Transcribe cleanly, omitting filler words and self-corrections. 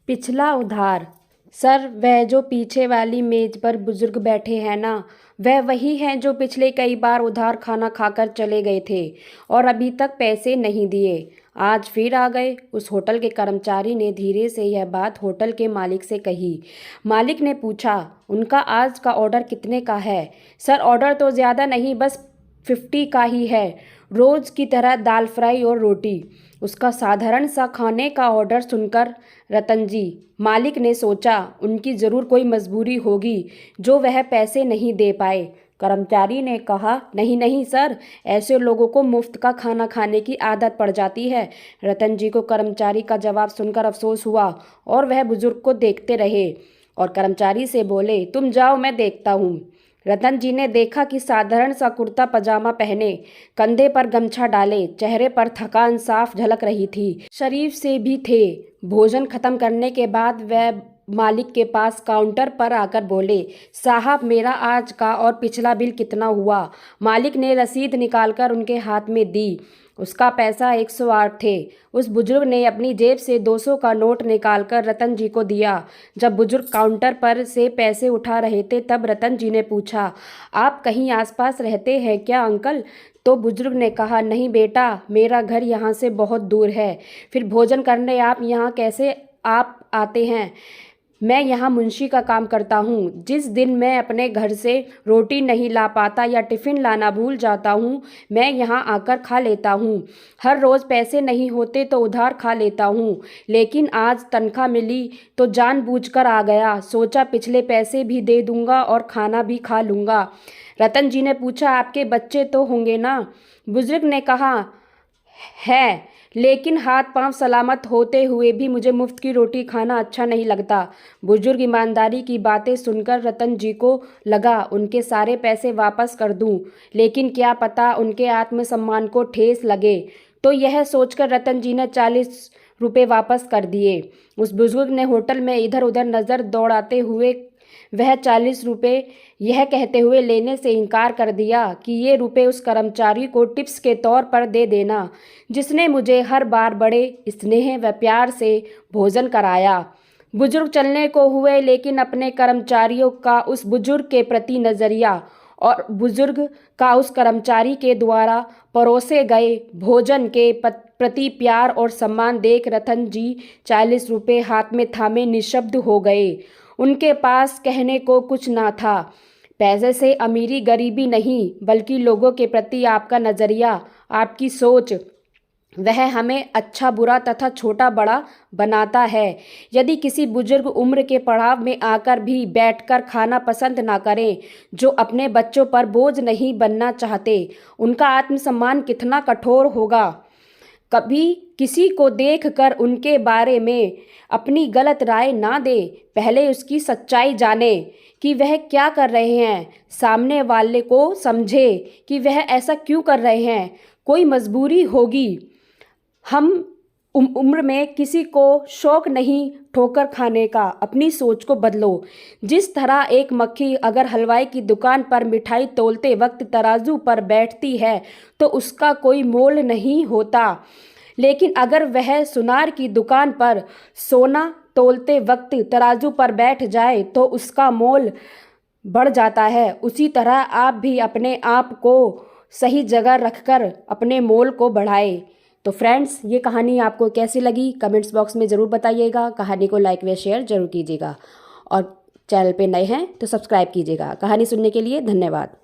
पिछला उधार। सर, वह जो पीछे वाली मेज पर बुजुर्ग बैठे हैं ना, वह वही हैं जो पिछले कई बार उधार खाना खाकर चले गए थे और अभी तक पैसे नहीं दिए। आज फिर आ गए। उस होटल के कर्मचारी ने धीरे से यह बात होटल के मालिक से कही। मालिक ने पूछा, उनका आज का ऑर्डर कितने का है? सर, ऑर्डर तो ज़्यादा नहीं, बस 50 का ही है। रोज़ की तरह दाल फ्राई और रोटी। उसका साधारण सा खाने का ऑर्डर सुनकर रतन जी मालिक ने सोचा, उनकी ज़रूर कोई मजबूरी होगी जो वह पैसे नहीं दे पाए। कर्मचारी ने कहा, नहीं नहीं सर, ऐसे लोगों को मुफ्त का खाना खाने की आदत पड़ जाती है। रतन जी को कर्मचारी का जवाब सुनकर अफसोस हुआ और वह बुजुर्ग को देखते रहे और कर्मचारी से बोले, तुम जाओ, मैं देखता हूँ। रतन जी ने देखा कि साधारण सा कुर्ता पजामा पहने, कंधे पर गमछा डाले, चेहरे पर थकान साफ झलक रही थी। शरीफ से भी थे। भोजन खत्म करने के बाद वह मालिक के पास काउंटर पर आकर बोले, साहब, मेरा आज का और पिछला बिल कितना हुआ? मालिक ने रसीद निकालकर उनके हाथ में दी। उसका पैसा 108 थे। उस बुजुर्ग ने अपनी जेब से 200 का नोट निकालकर रतन जी को दिया। जब बुजुर्ग काउंटर पर से पैसे उठा रहे थे तब रतन जी ने पूछा, आप कहीं आसपास रहते हैं क्या अंकल? तो बुजुर्ग ने कहा, नहीं बेटा, मेरा घर यहाँ से बहुत दूर है। फिर भोजन करने आप यहाँ कैसे आप आते हैं? मैं यहाँ मुंशी का काम करता हूँ। जिस दिन मैं अपने घर से रोटी नहीं ला पाता या टिफ़िन लाना भूल जाता हूँ, मैं यहाँ आकर खा लेता हूँ। हर रोज़ पैसे नहीं होते तो उधार खा लेता हूँ, लेकिन आज तनख्वाह मिली तो जानबूझकर आ गया। सोचा पिछले पैसे भी दे दूँगा और खाना भी खा लूँगा। रतन जी ने पूछा, आपके बच्चे तो होंगे ना? बुजुर्ग ने कहा, है, लेकिन हाथ पांव सलामत होते हुए भी मुझे मुफ्त की रोटी खाना अच्छा नहीं लगता। बुजुर्ग ईमानदारी की बातें सुनकर रतन जी को लगा उनके सारे पैसे वापस कर दूं, लेकिन क्या पता उनके आत्मसम्मान को ठेस लगे। तो यह सोचकर रतन जी ने 40 रुपये वापस कर दिए। उस बुजुर्ग ने होटल में इधर उधर नज़र दौड़ाते हुए वह 40 रुपये यह कहते हुए लेने से इनकार कर दिया कि ये रुपए उस कर्मचारी को टिप्स के तौर पर दे देना, जिसने मुझे हर बार बड़े स्नेह व प्यार से भोजन कराया। बुजुर्ग चलने को हुए, लेकिन अपने कर्मचारियों का उस बुजुर्ग के प्रति नज़रिया और बुजुर्ग का उस कर्मचारी के द्वारा परोसे गए भोजन के प्रति प्यार और सम्मान देख रतन जी 40 रुपये हाथ में थामे निशब्द हो गए। उनके पास कहने को कुछ ना था। पैसे से अमीरी गरीबी नहीं, बल्कि लोगों के प्रति आपका नज़रिया, आपकी सोच, वह हमें अच्छा बुरा तथा छोटा बड़ा बनाता है। यदि किसी बुजुर्ग उम्र के पड़ाव में आकर भी बैठकर खाना पसंद ना करें, जो अपने बच्चों पर बोझ नहीं बनना चाहते, उनका आत्मसम्मान कितना कठोर होगा। कभी किसी को देखकर उनके बारे में अपनी गलत राय ना दे, पहले उसकी सच्चाई जाने कि वह क्या कर रहे हैं। सामने वाले को समझे कि वह ऐसा क्यों कर रहे हैं। कोई मजबूरी होगी। हम उम्र में किसी को शौक नहीं ठोकर खाने का। अपनी सोच को बदलो। जिस तरह एक मक्खी अगर हलवाई की दुकान पर मिठाई तोलते वक्त तराजू पर बैठती है तो उसका कोई मोल नहीं होता, लेकिन अगर वह सुनार की दुकान पर सोना तोलते वक्त तराजू पर बैठ जाए तो उसका मोल बढ़ जाता है। उसी तरह आप भी अपने आप को सही जगह रखकर अपने मोल को बढ़ाएं। तो फ्रेंड्स, ये कहानी आपको कैसी लगी कमेंट्स बॉक्स में ज़रूर बताइएगा। कहानी को लाइक व शेयर ज़रूर कीजिएगा और चैनल पे नए हैं तो सब्सक्राइब कीजिएगा। कहानी सुनने के लिए धन्यवाद।